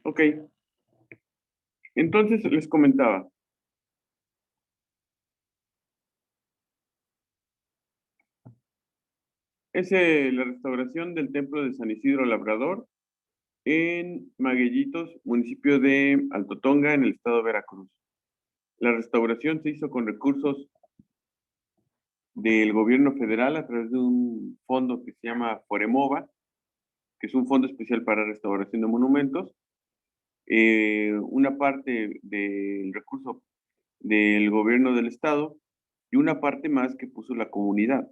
Ok, entonces les comentaba. Es la restauración del templo de San Isidro Labrador en Maguellitos, municipio de Alto Tonga, en el estado de Veracruz. La restauración se hizo con recursos del gobierno federal a través de un fondo que se llama Foremova, que es un fondo especial para restauración de monumentos. Una parte del recurso del gobierno del estado y una parte más que puso la comunidad.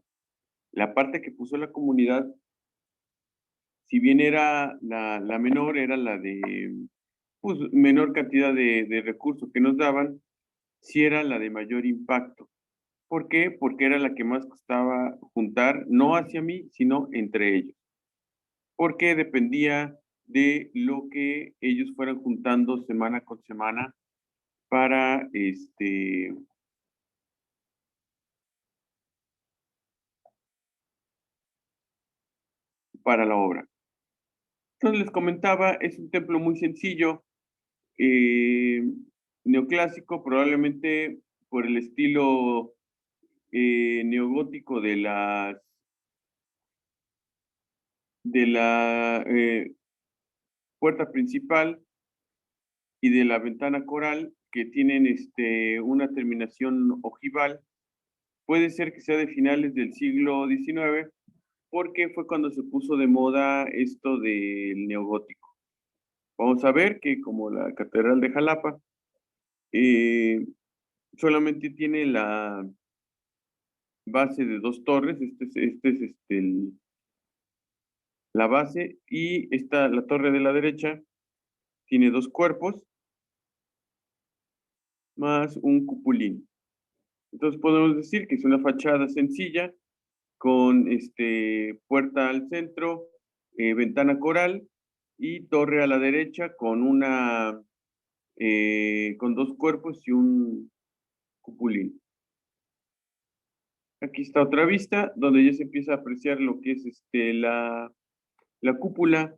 La parte que puso la comunidad, si bien era la menor, era la de pues, menor cantidad de recursos que nos daban, sí era la de mayor impacto. ¿Por qué? Porque era la que más costaba juntar, no hacia mí, sino entre ellos. Porque dependía de lo que ellos fueran juntando semana con semana para para la obra. Entonces les comentaba, es un templo muy sencillo, eh, neoclásico, probablemente por el estilo neogótico de la puerta principal y de la ventana coral, que tienen una terminación ojival. Puede ser que sea de finales del siglo XIX, porque fue cuando se puso de moda esto del neogótico. Vamos a ver que como la Catedral de Jalapa, eh, solamente tiene la base de dos torres, la base, y la torre de la derecha tiene dos cuerpos más un cupulín. Entonces podemos decir que es una fachada sencilla con puerta al centro, ventana coral y torre a la derecha con con dos cuerpos y un cupulín. Aquí está otra vista donde ya se empieza a apreciar lo que es la cúpula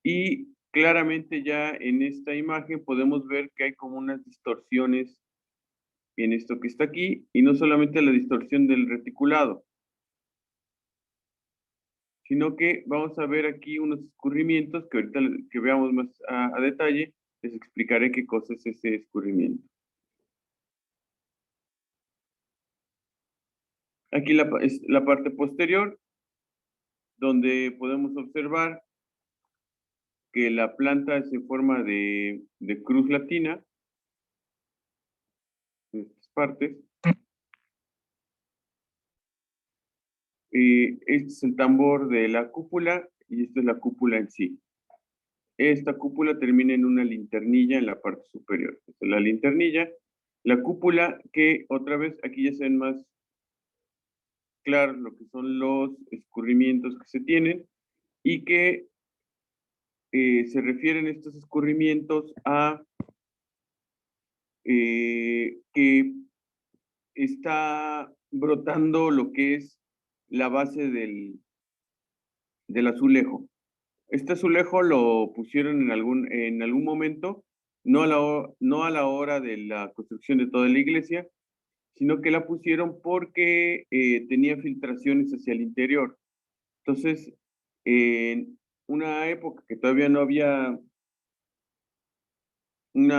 y claramente ya en esta imagen podemos ver que hay como unas distorsiones en esto que está aquí y no solamente la distorsión del reticulado, sino que vamos a ver aquí unos escurrimientos que ahorita que veamos más a detalle, les explicaré qué cosa es ese escurrimiento. Aquí es la parte posterior, donde podemos observar que la planta es en forma de cruz latina, en estas partes. Este es el tambor de la cúpula y esta es la cúpula en sí. Esta cúpula termina en una linternilla en la parte superior. Esta es la linternilla. La cúpula que otra vez aquí ya se ven más claros lo que son los escurrimientos que se tienen y que se refieren estos escurrimientos a que está brotando lo que es la base del azulejo. Este azulejo lo pusieron en algún momento, no a la hora de la construcción de toda la iglesia, sino que la pusieron porque tenía filtraciones hacia el interior. Entonces, en una época que todavía no había un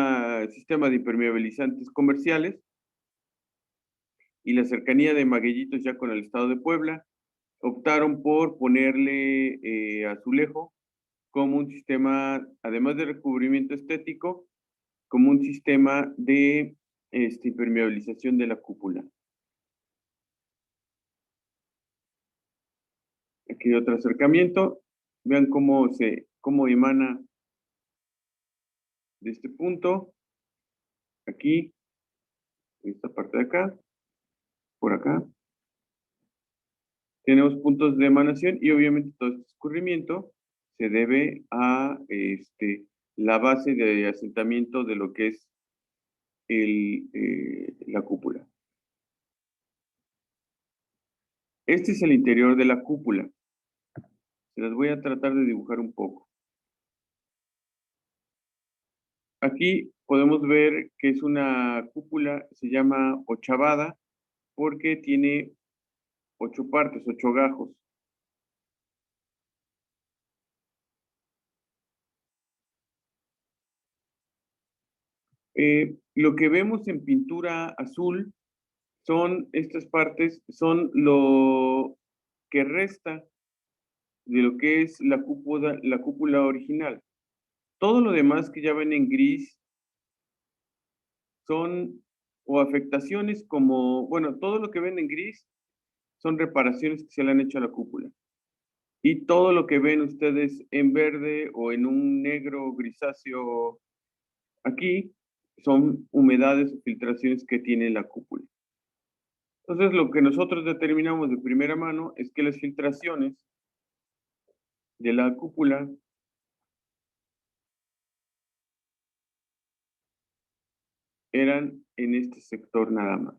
sistema de impermeabilizantes comerciales y la cercanía de Maguellitos ya con el estado de Puebla, optaron por ponerle azulejo como un sistema, además de recubrimiento estético, como un sistema de impermeabilización de la cúpula. Aquí hay otro acercamiento. Vean cómo emana de este punto, aquí, esta parte de acá, por acá. Tenemos puntos de emanación y obviamente todo este escurrimiento se debe a la base de asentamiento de lo que es la cúpula. Este es el interior de la cúpula. Se las voy a tratar de dibujar un poco. Aquí podemos ver que es una cúpula, se llama ochavada, porque tiene 8 partes, 8 gajos. Lo que vemos en pintura azul son estas partes, son lo que resta de lo que es la cúpula original. Todo lo demás que ya ven en gris son o afectaciones como, bueno, todo lo que ven en gris son reparaciones que se le han hecho a la cúpula. Y todo lo que ven ustedes en verde o en un negro grisáceo aquí son humedades o filtraciones que tiene la cúpula. Entonces, lo que nosotros determinamos de primera mano es que las filtraciones de la cúpula eran en este sector nada más,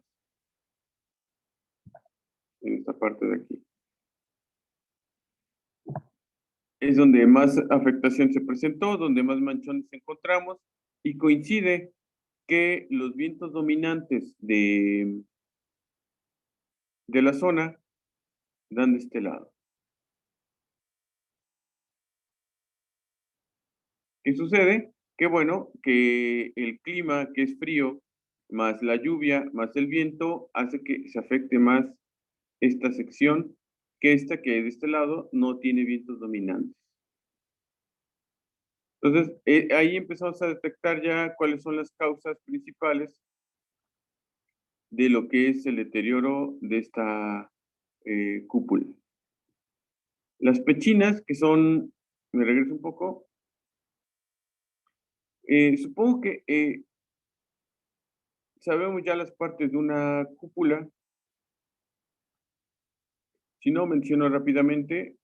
en esta parte de aquí. Es donde más afectación se presentó, donde más manchones encontramos y coincide que los vientos dominantes de la zona dan de este lado. ¿Qué sucede? Que bueno, que el clima, que es frío, más la lluvia, más el viento, hace que se afecte más esta sección que esta que de este lado no tiene vientos dominantes. Entonces, ahí empezamos a detectar ya cuáles son las causas principales de lo que es el deterioro de esta cúpula. Las pechinas, que son, me regreso un poco, supongo que sabemos ya las partes de una cúpula. Si no, menciono rápidamente,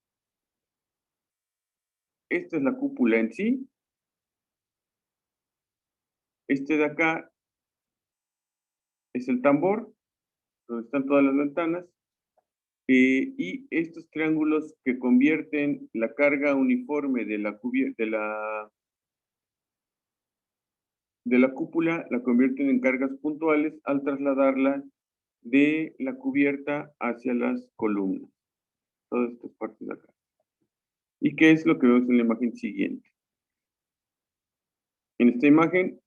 esta es la cúpula en sí, este de acá es el tambor, donde están todas las ventanas, y estos triángulos que convierten la carga uniforme de de la cúpula, la convierten en cargas puntuales al trasladarla de la cubierta hacia las columnas, todas estas partes de acá. ¿Y qué es lo que vemos en la imagen siguiente? En esta imagen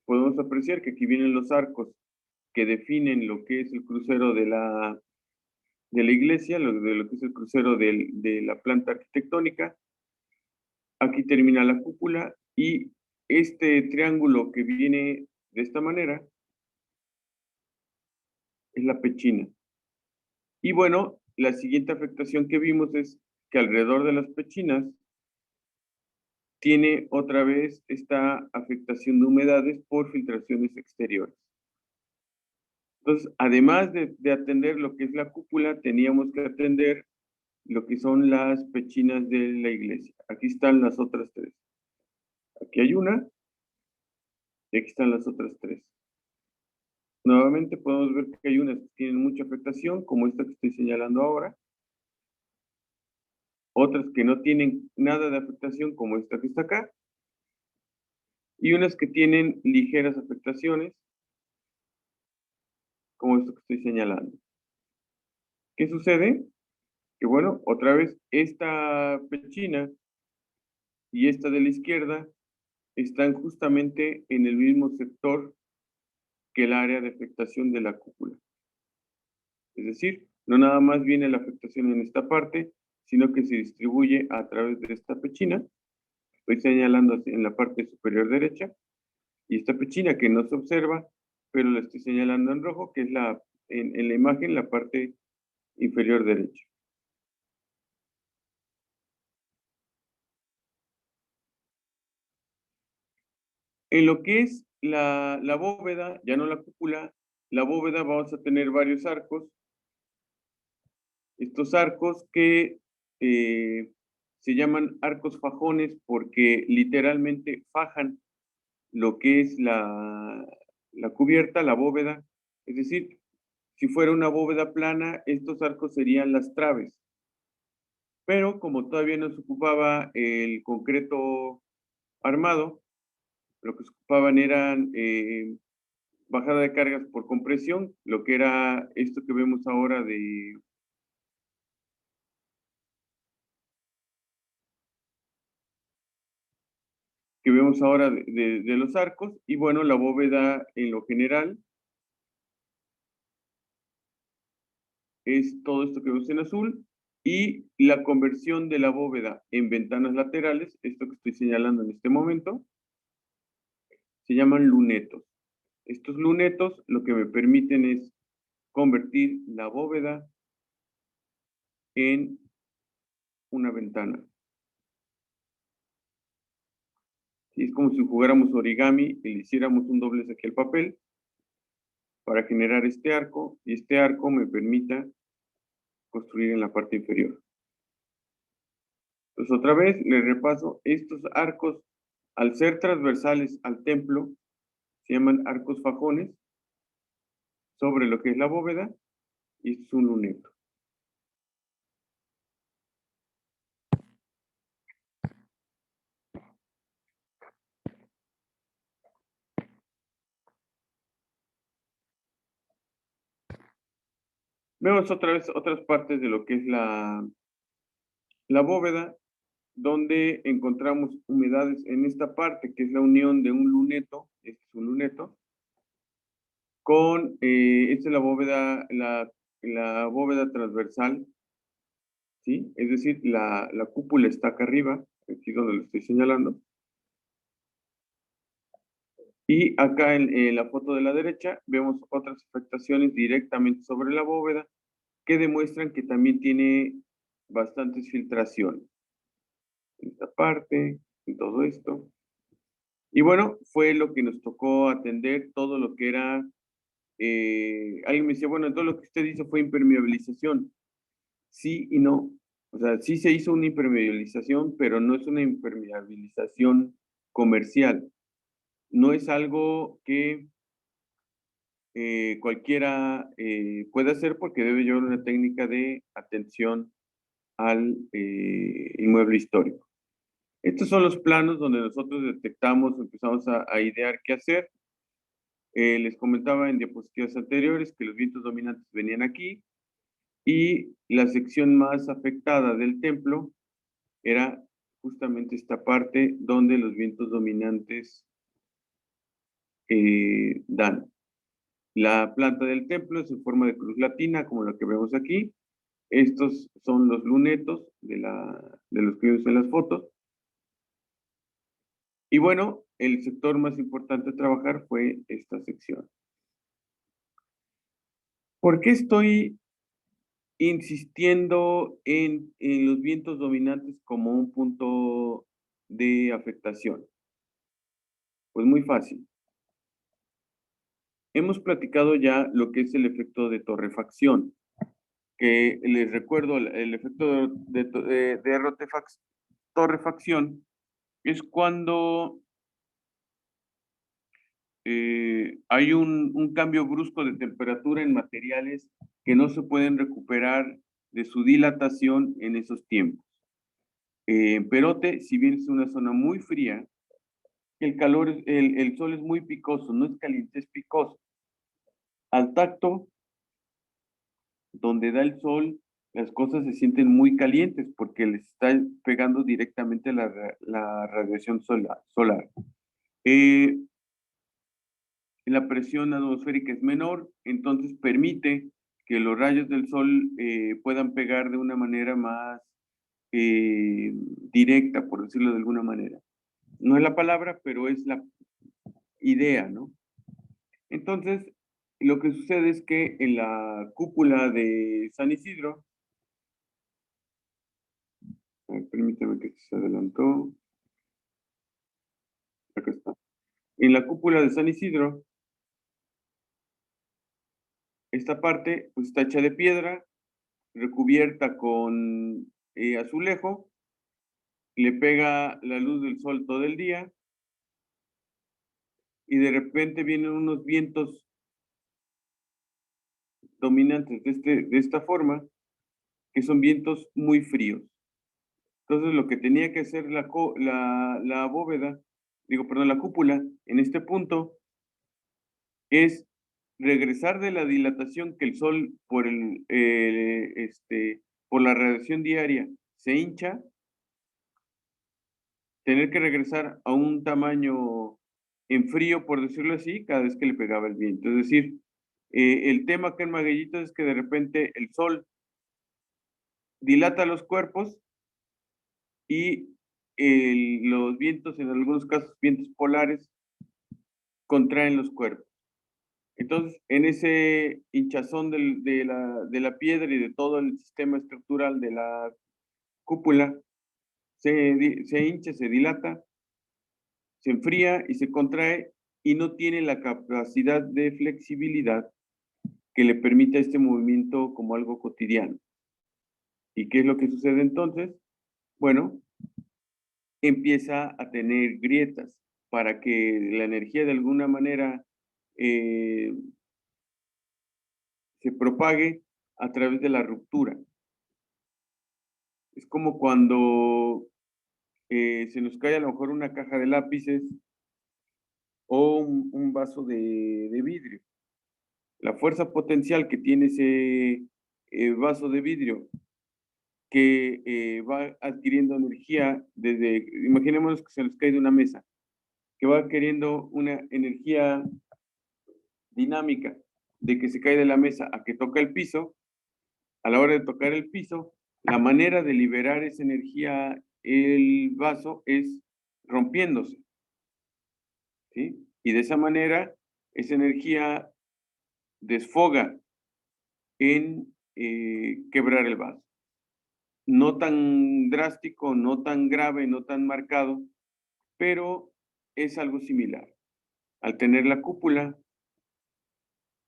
podemos apreciar que aquí vienen los arcos que definen lo que es el crucero de la iglesia, de lo que es el crucero de la planta arquitectónica. Aquí termina la cúpula y este triángulo que viene de esta manera es la pechina. Y bueno, la siguiente afectación que vimos es que alrededor de las pechinas tiene otra vez esta afectación de humedades por filtraciones exteriores. Entonces, además de atender lo que es la cúpula, teníamos que atender lo que son las pechinas de la iglesia. Aquí están las otras 3. Aquí hay una y aquí están las otras 3. Nuevamente podemos ver que hay unas que tienen mucha afectación, como esta que estoy señalando ahora. Otras que no tienen nada de afectación, como esta que está acá. Y unas que tienen ligeras afectaciones, como esto que estoy señalando. ¿Qué sucede? Que bueno, otra vez, esta pechina y esta de la izquierda están justamente en el mismo sector que el área de afectación de la cúpula. Es decir, no nada más viene la afectación en esta parte, sino que se distribuye a través de esta pechina. Estoy señalando en la parte superior derecha, y esta pechina que no se observa, pero la estoy señalando en rojo, que es en la imagen la parte inferior derecha. En lo que es la bóveda, ya no la cúpula, la bóveda vamos a tener varios arcos. Estos arcos que se llaman arcos fajones porque literalmente fajan lo que es la cubierta, la bóveda. Es decir, si fuera una bóveda plana, estos arcos serían las traves. Pero como todavía no se ocupaba el concreto armado, Lo que se ocupaban eran bajada de cargas por compresión, lo que era esto que vemos ahora de los arcos, y bueno, la bóveda en lo general es todo esto que vemos en azul, y la conversión de la bóveda en ventanas laterales, esto que estoy señalando en este momento, se llaman lunetos. Estos lunetos lo que me permiten es convertir la bóveda en una ventana. Y es como si jugáramos origami y le hiciéramos un doblez aquí al papel para generar este arco, y este arco me permita construir en la parte inferior. Entonces otra vez les repaso, estos arcos al ser transversales al templo se llaman arcos fajones sobre lo que es la bóveda, y esto es un luneto. Vemos otra vez otras partes de lo que es la bóveda, donde encontramos humedades en esta parte, que es la unión de un luneto, este es un luneto, con, esta es la bóveda transversal, ¿sí? Es decir, la cúpula está acá arriba, aquí donde lo estoy señalando. Y acá en la foto de la derecha vemos otras afectaciones directamente sobre la bóveda que demuestran que también tiene bastantes filtraciones. En esta parte, en todo esto. Y bueno, fue lo que nos tocó atender, todo lo que era, alguien me decía, bueno, todo lo que usted hizo fue impermeabilización. Sí y no. O sea, sí se hizo una impermeabilización, pero no es una impermeabilización comercial. No es algo que cualquiera puede hacer porque debe llevar una técnica de atención al inmueble histórico. Estos son los planos donde nosotros detectamos, empezamos a idear qué hacer. Les comentaba en diapositivas anteriores que los vientos dominantes venían aquí, y la sección más afectada del templo era justamente esta parte donde los vientos dominantes dan. La planta del templo es en forma de cruz latina, como la que vemos aquí. Estos son los lunetos de los que vemos en las fotos. Y bueno, el sector más importante a trabajar fue esta sección. ¿Por qué estoy insistiendo en los vientos dominantes como un punto de afectación? Pues muy fácil. Hemos platicado ya lo que es el efecto de torrefacción, que les recuerdo, el efecto de torrefacción es cuando hay un cambio brusco de temperatura en materiales que no se pueden recuperar de su dilatación en esos tiempos. En Perote, si bien es una zona muy fría, el sol es muy picoso, no es caliente, es picoso. Al tacto, donde da el sol, las cosas se sienten muy calientes porque les está pegando directamente la radiación solar. La presión atmosférica es menor, entonces permite que los rayos del sol puedan pegar de una manera más directa, por decirlo de alguna manera. No es la palabra, pero es la idea, ¿no? Entonces, lo que sucede es que en la cúpula de San Isidro, permítame que se adelantó, acá está. En la cúpula de San Isidro, esta parte pues, está hecha de piedra, recubierta con azulejo, le pega la luz del sol todo el día, y de repente vienen unos vientos dominantes de esta forma, que son vientos muy fríos. Entonces lo que tenía que hacer la bóveda la cúpula en este punto es regresar de la dilatación que el Sol por la radiación diaria se hincha, tener que regresar a un tamaño en frío, por decirlo así, cada vez que le pegaba el viento. Es decir, el tema acá en Magueyito es que de repente el Sol dilata los cuerpos y los vientos, en algunos casos vientos polares, contraen los cuerpos. Entonces, en ese hinchazón de la piedra y de todo el sistema estructural de la cúpula, se hincha, se dilata, se enfría y se contrae y no tiene la capacidad de flexibilidad que le permita este movimiento como algo cotidiano. ¿Y qué es lo que sucede entonces? Bueno, empieza a tener grietas para que la energía de alguna manera se propague a través de la ruptura. Es como cuando se nos cae a lo mejor una caja de lápices o un vaso de vidrio. La fuerza potencial que tiene ese vaso de vidrio que va adquiriendo energía desde, imaginémonos que se nos cae de una mesa, que va adquiriendo una energía dinámica de que se cae de la mesa a que toca el piso. A la hora de tocar el piso, la manera de liberar esa energía el vaso es rompiéndose, ¿sí? Y de esa manera, esa energía desfoga en quebrar el vaso. No tan drástico, no tan grave, no tan marcado, pero es algo similar. Al tener la cúpula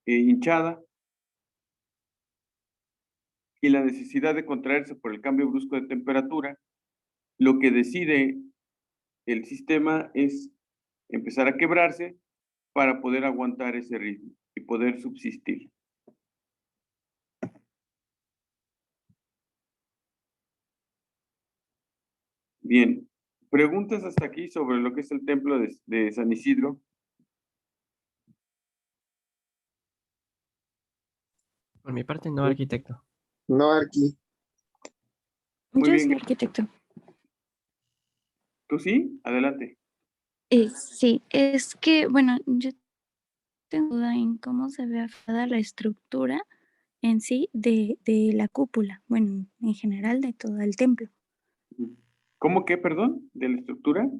hinchada y la necesidad de contraerse por el cambio brusco de temperatura, lo que decide el sistema es empezar a quebrarse para poder aguantar ese ritmo y poder subsistir. Bien, preguntas hasta aquí sobre lo que es el templo de San Isidro. Por mi parte, no, arquitecto. No, Arqui. Muy Yo bien. soy arquitecto. ¿Tú sí? Adelante. Sí, es que, bueno, yo tengo duda en cómo se ve afectada la estructura en sí de la cúpula, bueno, en general de todo el templo. ¿Cómo qué, perdón? ¿De la estructura?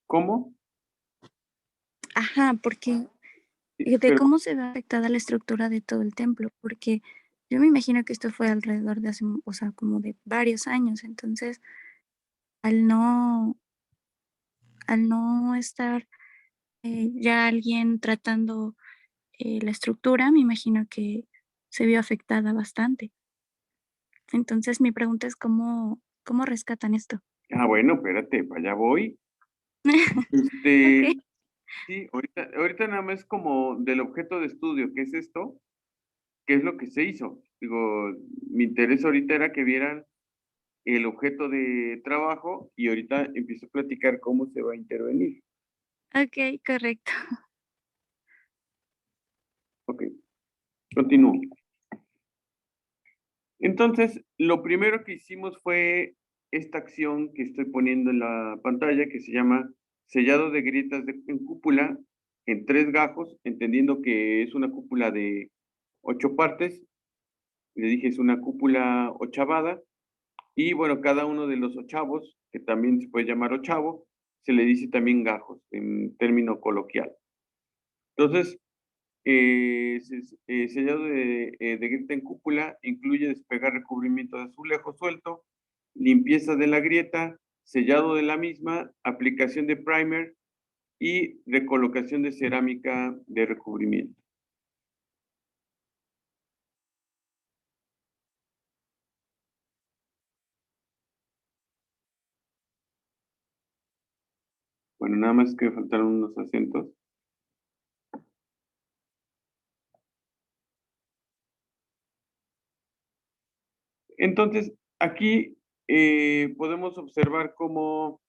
¿Cómo? Ajá, porque Sí, de cómo se ve afectada la estructura de todo el templo, porque yo me imagino que esto fue alrededor de hace, o sea, como de varios años, entonces al no, al no estar ya alguien tratando la estructura, me imagino que se vio afectada bastante. Entonces mi pregunta es cómo rescatan esto. bueno, espérate, para allá voy. Ok, Sí, ahorita nada más como del objeto de estudio, ¿qué es esto? ¿Qué es lo que se hizo? Digo, mi interés ahorita era que vieran el objeto de trabajo y ahorita empiezo a platicar cómo se va a intervenir. ok, correcto. Ok, continúo. Entonces, lo primero que hicimos fue esta acción que estoy poniendo en la pantalla, que se llama sellado de grietas en cúpula en 3 gajos, entendiendo que es una cúpula de 8 partes. Le dije, es una cúpula ochavada. Y bueno, cada uno de los ochavos, que también se puede llamar ochavo, se le dice también gajos en término coloquial. Entonces, sellado de grieta en cúpula incluye despegar recubrimiento de azulejo suelto, limpieza de la grieta, sellado de la misma, aplicación de primer y recolocación de cerámica de recubrimiento. Bueno, nada más que faltaron unos acentos. Entonces, aquí podemos observar cómo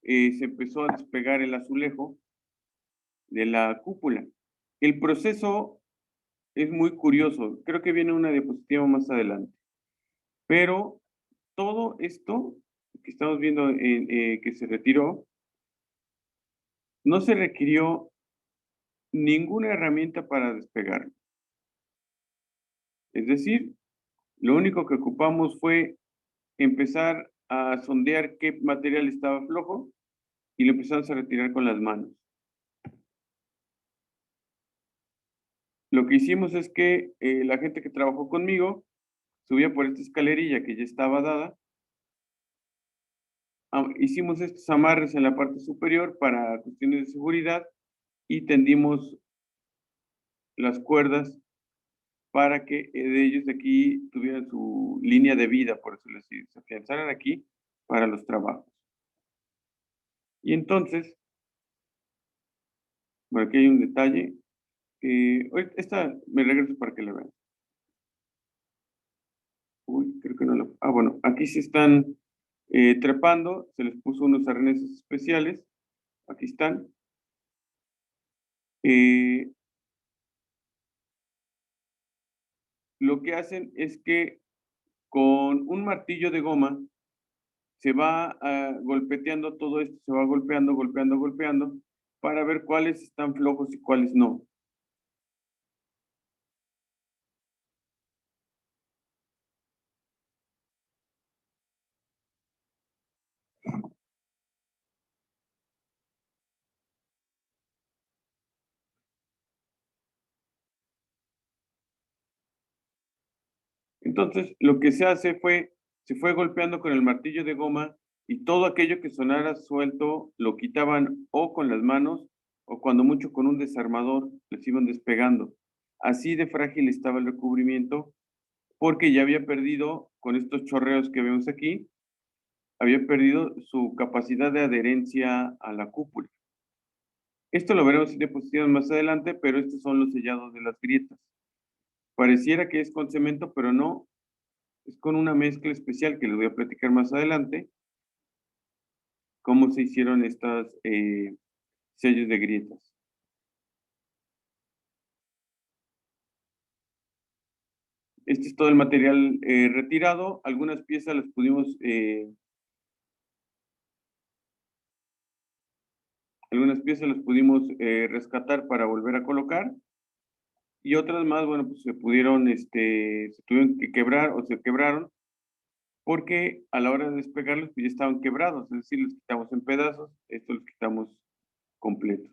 se empezó a despegar el azulejo de la cúpula. El proceso es muy curioso. Creo que viene una diapositiva más adelante. Pero todo esto que estamos viendo que se retiró, no se requirió ninguna herramienta para despegarlo. Es decir, lo único que ocupamos fue empezar a sondear qué material estaba flojo y lo empezamos a retirar con las manos. Lo que hicimos es que la gente que trabajó conmigo subía por esta escalerilla que ya estaba dada. Hicimos estos amarres en la parte superior para cuestiones de seguridad y tendimos las cuerdas para que de ellos de aquí tuvieran su línea de vida, por eso les se afianzaran aquí para los trabajos. Y entonces, bueno, aquí hay un detalle. Esta me regreso para que la vean. Uy, creo que no lo... Ah, bueno, aquí sí están trepando, se les puso unos arneses especiales. Aquí están. Lo que hacen es que con un martillo de goma se va golpeteando todo esto, se va golpeando, golpeando, golpeando, para ver cuáles están flojos y cuáles no. Entonces, lo que se hace se fue golpeando con el martillo de goma y todo aquello que sonara suelto lo quitaban o con las manos o cuando mucho con un desarmador, les iban despegando. Así de frágil estaba el recubrimiento porque ya había perdido, con estos chorreos que vemos aquí, había perdido su capacidad de adherencia a la cúpula. Esto lo veremos en diapositivas más adelante, pero estos son los sellados de las grietas. Pareciera que es con cemento, pero no, es con una mezcla especial que les voy a platicar más adelante, cómo se hicieron estas sellos de grietas. Este es todo el material retirado. Algunas piezas las pudimos rescatar para volver a colocar y otras más, bueno, pues se pudieron, se tuvieron que quebrar o se quebraron porque a la hora de despegarlos pues ya estaban quebrados, es decir, los quitamos en pedazos, estos los quitamos completos.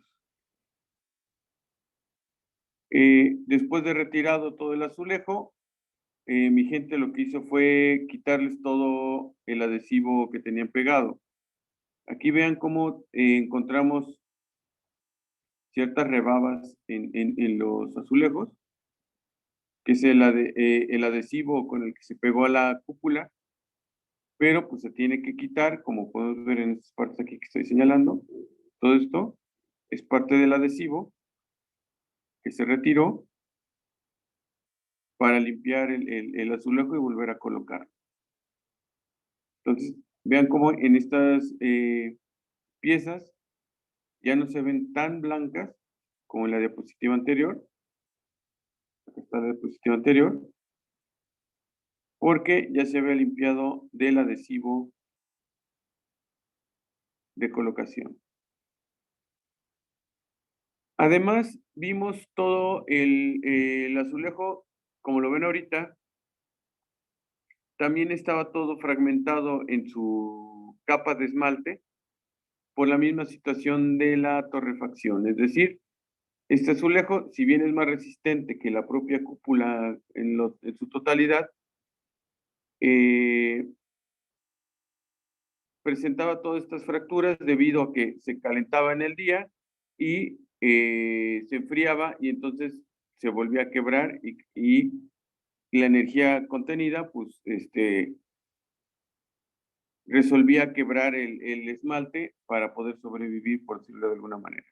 Después de retirado todo el azulejo, mi gente lo que hizo fue quitarles todo el adhesivo que tenían pegado. Aquí vean cómo encontramos ciertas rebabas en los azulejos, que es el adhesivo con el que se pegó a la cúpula, pero pues se tiene que quitar, como podemos ver en estas partes aquí que estoy señalando. Todo esto es parte del adhesivo que se retiró para limpiar el azulejo y volver a colocar. Entonces, vean cómo en estas piezas ya no se ven tan blancas como en la diapositiva anterior. Acá está la diapositiva anterior. Porque ya se había limpiado del adhesivo de colocación. Además, vimos todo el azulejo, como lo ven ahorita, también estaba todo fragmentado en su capa de esmalte por la misma situación de la torrefacción. Es decir, este azulejo, si bien es más resistente que la propia cúpula en su totalidad, presentaba todas estas fracturas debido a que se calentaba en el día y se enfriaba y entonces se volvía a quebrar y la energía contenida pues resolvía quebrar el esmalte para poder sobrevivir, por decirlo de alguna manera.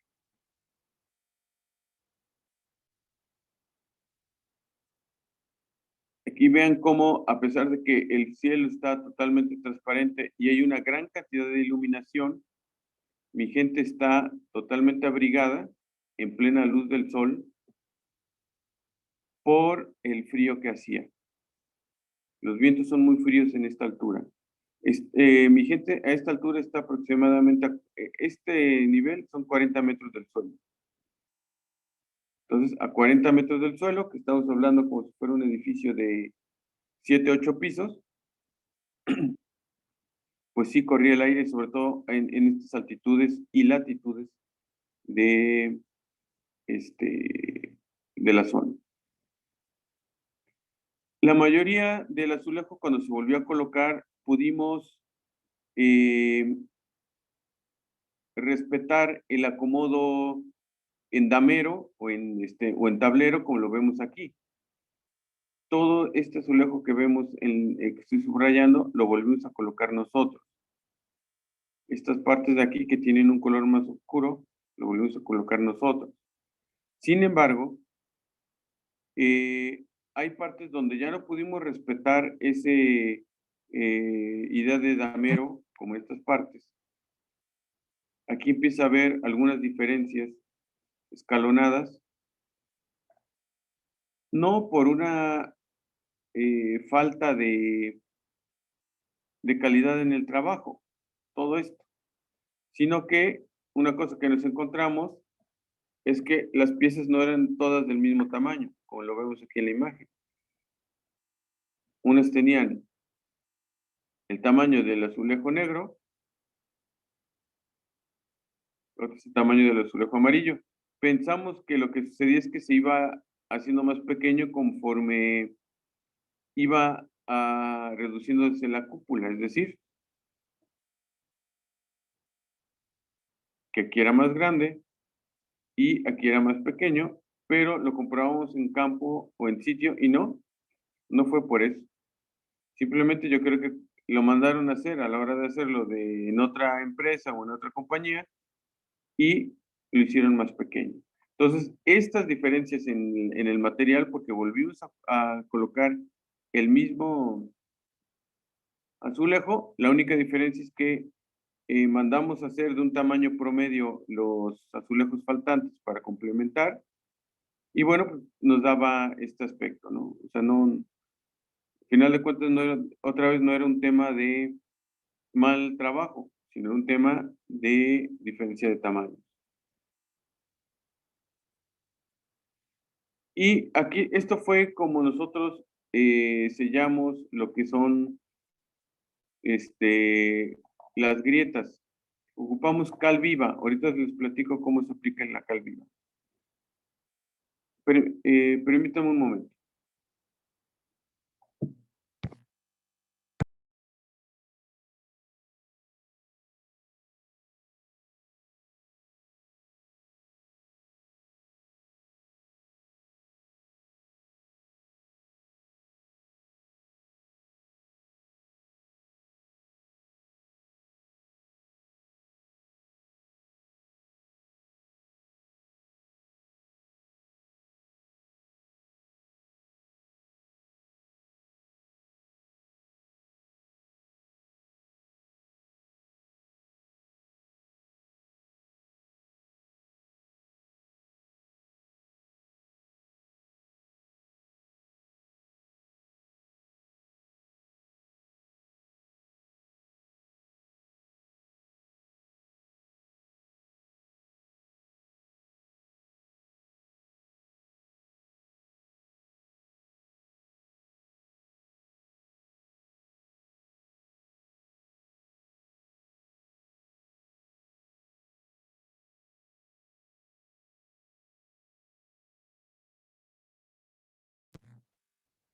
Aquí vean cómo, a pesar de que el cielo está totalmente transparente y hay una gran cantidad de iluminación, mi gente está totalmente abrigada en plena luz del sol por el frío que hacía. Los vientos son muy fríos en esta altura. Mi gente a esta altura está aproximadamente, este nivel son 40 metros del suelo. Entonces, a 40 metros del suelo, que estamos hablando como si fuera un edificio de 7, 8 pisos, pues sí corría el aire, sobre todo en estas altitudes y latitudes de, de la zona. La mayoría del azulejo, cuando se volvió a colocar, pudimos respetar el acomodo en damero o en tablero, como lo vemos aquí. Todo este azulejo que vemos, que estoy subrayando, lo volvimos a colocar nosotros. Estas partes de aquí que tienen un color más oscuro, lo volvimos a colocar nosotros. Sin embargo, hay partes donde ya no pudimos respetar ese idea de damero, como estas partes. Aquí empieza a haber algunas diferencias escalonadas, no por una falta de calidad en el trabajo, todo esto, sino que una cosa que nos encontramos es que las piezas no eran todas del mismo tamaño, como lo vemos aquí en la imagen. Unas tenían el tamaño del azulejo negro, otras el tamaño del azulejo amarillo. Pensamos que lo que sucedía es que se iba haciendo más pequeño conforme iba reduciéndose la cúpula, es decir, que aquí era más grande y aquí era más pequeño, pero lo comprobamos en campo o en sitio y no fue por eso. Simplemente yo creo que lo mandaron a hacer a la hora de hacerlo en otra empresa o en otra compañía y lo hicieron más pequeño. Entonces, estas diferencias en el material, porque volvimos a colocar el mismo azulejo, la única diferencia es que mandamos a hacer de un tamaño promedio los azulejos faltantes para complementar y bueno, pues nos daba este aspecto, ¿no? O sea, no, al final de cuentas, otra vez no era un tema de mal trabajo, sino un tema de diferencia de tamaño. Y aquí, esto fue como nosotros sellamos lo que son las grietas. Ocupamos cal viva. Ahorita les platico cómo se aplica en la cal viva. Permítame un momento.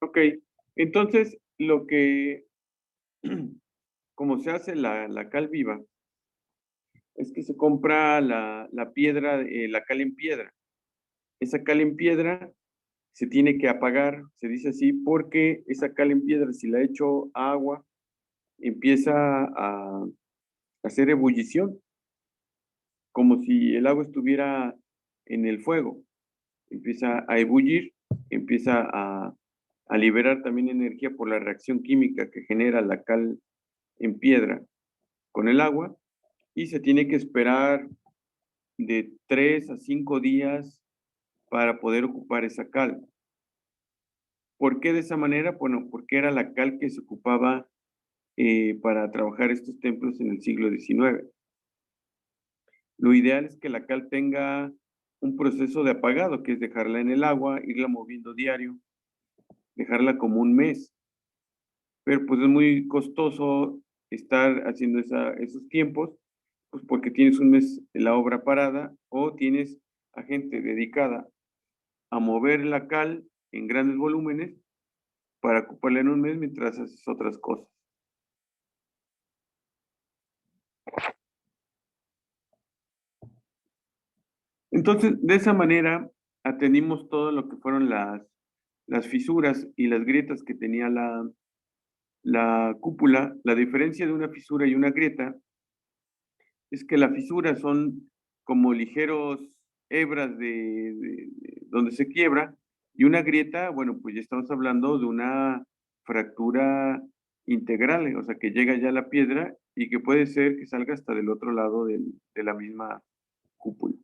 Ok, entonces como se hace la cal viva, es que se compra la piedra, la cal en piedra. Esa cal en piedra se tiene que apagar, se dice así, porque esa cal en piedra, si la echo a agua, empieza a hacer ebullición, como si el agua estuviera en el fuego. Empieza a ebullir, empieza a liberar también energía por la reacción química que genera la cal en piedra con el agua y se tiene que esperar de 3 a 5 días para poder ocupar esa cal. ¿Por qué de esa manera? Bueno, porque era la cal que se ocupaba para trabajar estos templos en el siglo XIX. Lo ideal es que la cal tenga un proceso de apagado, que es dejarla en el agua, irla moviendo diario, dejarla como un mes. Pero pues es muy costoso estar haciendo esos tiempos, pues porque tienes un mes la obra parada o tienes a gente dedicada a mover la cal en grandes volúmenes para ocuparla en un mes mientras haces otras cosas. Entonces, de esa manera, atendimos todo lo que fueron las fisuras y las grietas que tenía la cúpula. La diferencia de una fisura y una grieta es que la fisura son como ligeros hebras donde se quiebra, y una grieta, bueno, pues ya estamos hablando de una fractura integral, o sea, que llega ya a la piedra y que puede ser que salga hasta del otro lado de la misma cúpula.